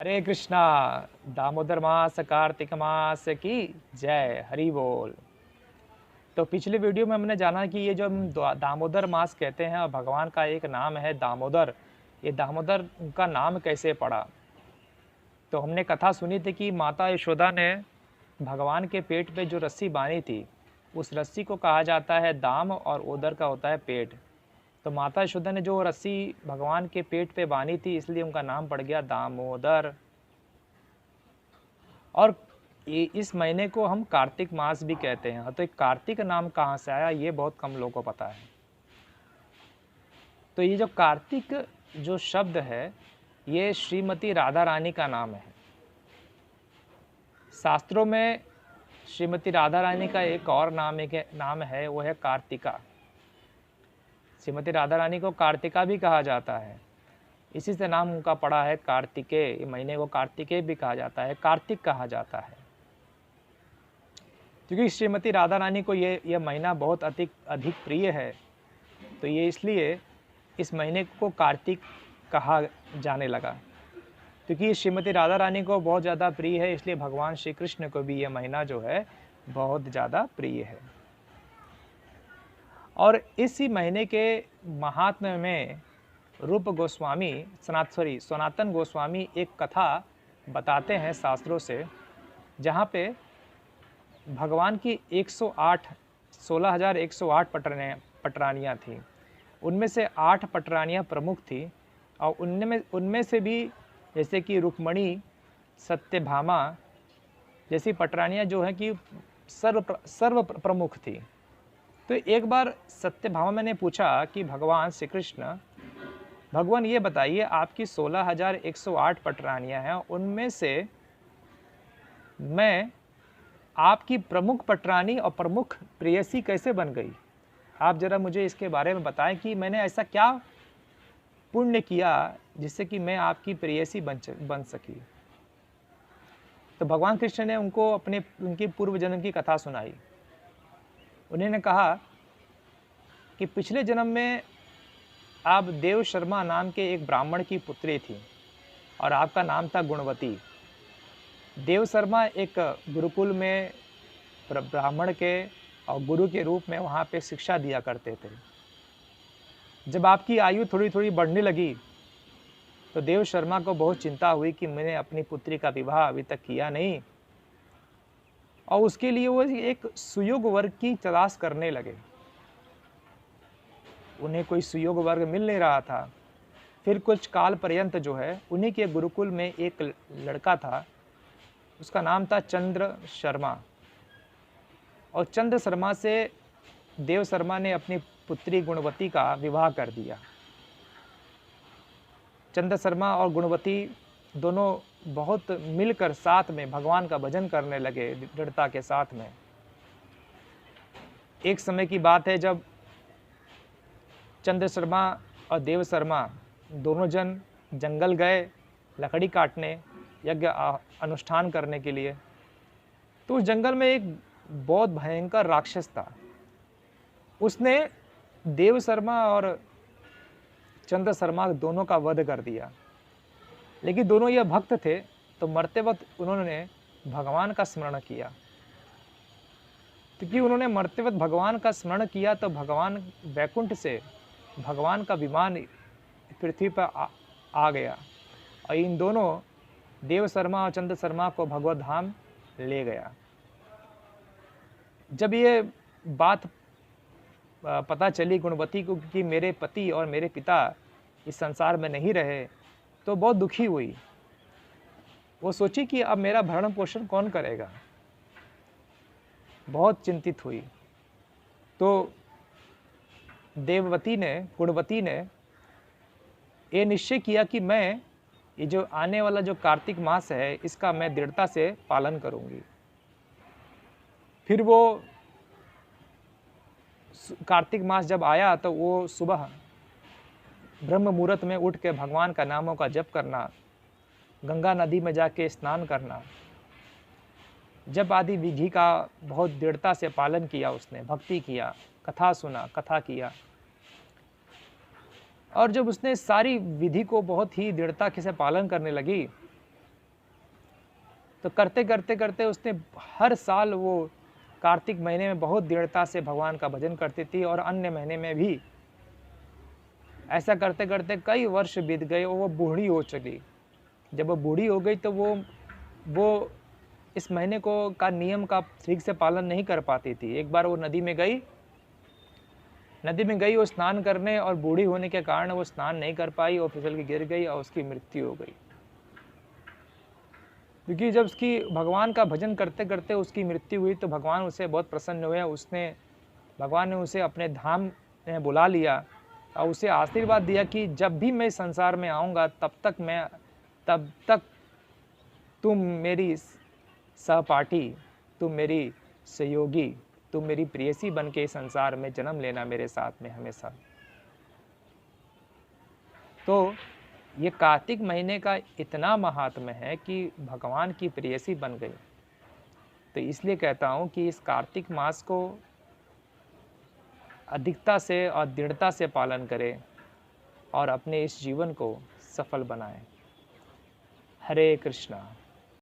हरे कृष्णा। दामोदर मास कार्तिक मास की जय। हरि बोल। तो पिछले वीडियो में हमने जाना कि ये जो हम दामोदर मास कहते हैं और भगवान का एक नाम है दामोदर। ये दामोदर का नाम कैसे पड़ा? तो हमने कथा सुनी थी कि माता यशोदा ने भगवान के पेट पे जो रस्सी बांधी थी, उस रस्सी को कहा जाता है दाम और उदर का होता है पेट। तो माता यशोदा ने जो रस्सी भगवान के पेट पे बांधी थी, इसलिए उनका नाम पड़ गया दामोदर। और इस महीने को हम कार्तिक मास भी कहते हैं। तो एक कार्तिक नाम कहाँ से आया, ये बहुत कम लोगों को पता है। तो ये जो कार्तिक जो शब्द है, ये श्रीमती राधा रानी का नाम है। शास्त्रों में श्रीमती राधा रानी का एक और नाम है, वो है कार्तिका। श्रीमती राधा रानी को कार्तिका भी कहा जाता है, इसी से नाम उनका पड़ा है कार्तिकेय। ये महीने को कार्तिकेय भी कहा जाता है, कार्तिक कहा जाता है, क्योंकि श्रीमती राधा रानी को ये महीना बहुत अधिक प्रिय है। तो ये इसलिए इस महीने को कार्तिक कहा जाने लगा, क्योंकि श्रीमती राधा रानी को बहुत ज़्यादा प्रिय है, इसलिए भगवान श्री कृष्ण को भी ये महीना जो है बहुत ज़्यादा प्रिय है। और इसी महीने के महात्म्य में रूप गोस्वामी सनातन गोस्वामी एक कथा बताते हैं शास्त्रों से, जहाँ पे भगवान की 16,108 पटरानियाँ थीं। उनमें से 8 पटरानियाँ प्रमुख थीं, और उनमें से भी जैसे कि रुक्मणी, सत्यभामा जैसी पटरानियाँ जो हैं कि सर्व प्रमुख थी। तो एक बार सत्यभामा ने पूछा कि भगवान श्री कृष्ण, भगवान ये बताइए, आपकी 16,108 पटरानियाँ हैं, उनमें से मैं आपकी प्रमुख पटरानी और प्रमुख प्रेयसी कैसे बन गई? आप ज़रा मुझे इसके बारे में बताएं कि मैंने ऐसा क्या पुण्य किया जिससे कि मैं आपकी प्रेयसी बन सकी। तो भगवान कृष्ण ने उनकी पूर्व जन्म की कथा सुनाई। उन्होंने कहा कि पिछले जन्म में आप देव शर्मा नाम के एक ब्राह्मण की पुत्री थी, और आपका नाम था गुणवती। देव शर्मा एक गुरुकुल में ब्राह्मण के और गुरु के रूप में वहाँ पे शिक्षा दिया करते थे। जब आपकी आयु थोड़ी थोड़ी बढ़ने लगी, तो देव शर्मा को बहुत चिंता हुई कि मैंने अपनी पुत्री का विवाह अभी तक किया नहीं, और उसके लिए वो एक सुयोग वर्ग की तलाश करने लगे। उन्हें कोई सुयोग वर्ग मिल नहीं रहा था। फिर कुछ काल पर्यंत जो है, उन्हीं के गुरुकुल में एक लड़का था, उसका नाम था चंद्र शर्मा। और चंद्र शर्मा से देव शर्मा ने अपनी पुत्री गुणवती का विवाह कर दिया। चंद्र शर्मा और गुणवती दोनों बहुत मिलकर साथ में भगवान का भजन करने लगे, दृढ़ता के साथ में। एक समय की बात है, जब चंद्र शर्मा और देव शर्मा दोनों जन जंगल गए लकड़ी काटने, यज्ञ अनुष्ठान करने के लिए। तो उस जंगल में एक बहुत भयंकर राक्षस था। उसने देव शर्मा और चंद्र शर्मा दोनों का वध कर दिया। लेकिन दोनों ये भक्त थे, तो मरते वक्त उन्होंने भगवान का स्मरण किया। क्योंकि उन्होंने मरते वक्त भगवान का स्मरण किया, तो भगवान वैकुंठ से भगवान का विमान पृथ्वी पर आ गया, और इन दोनों देव शर्मा और चंद्र शर्मा को भगवत धाम ले गया। जब ये बात पता चली गुणवती को कि मेरे पति और मेरे पिता इस संसार में नहीं रहे, तो बहुत दुखी हुई। वो सोची कि अब मेरा भरण पोषण कौन करेगा। बहुत चिंतित हुई। तो गुणवती ने ये निश्चय किया कि मैं ये जो आने वाला जो कार्तिक मास है, इसका मैं दृढ़ता से पालन करूंगी। फिर वो कार्तिक मास जब आया, तो वो सुबह ब्रह्म मुहूर्त में उठ के भगवान का नामों का जप करना, गंगा नदी में जाके स्नान करना, जप आदि विधि का बहुत दृढ़ता से पालन किया। उसने भक्ति किया, कथा सुना, कथा किया। और जब उसने सारी विधि को बहुत ही दृढ़ता से पालन करने लगी, तो करते करते करते उसने हर साल वो कार्तिक महीने में बहुत दृढ़ता से भगवान का भजन करती थी और अन्य महीने में भी। ऐसा करते करते कई वर्ष बीत गए और वो बूढ़ी हो चली। जब वो बूढ़ी हो गई तो वो इस महीने को का नियम का ठीक से पालन नहीं कर पाती थी। एक बार वो नदी में गई वो स्नान करने, और बूढ़ी होने के कारण वो स्नान नहीं कर पाई और फिसल के गिर गई और उसकी मृत्यु हो गई। क्योंकि जब उसकी भगवान का भजन करते करते उसकी मृत्यु हुई तो भगवान उसे बहुत प्रसन्न हुए। भगवान ने उसे अपने धाम में बुला लिया और उसे आशीर्वाद दिया कि जब भी मैं संसार में आऊँगा तब तक तुम मेरी सहपाठी, तुम मेरी सहयोगी, तुम मेरी प्रेयसी बन के संसार में जन्म लेना मेरे साथ में हमेशा। तो ये कार्तिक महीने का इतना महात्म्य है कि भगवान की प्रेयसी बन गई। तो इसलिए कहता हूँ कि इस कार्तिक मास को अधिकता से और दृढ़ता से पालन करें और अपने इस जीवन को सफल बनाएं। हरे कृष्णा।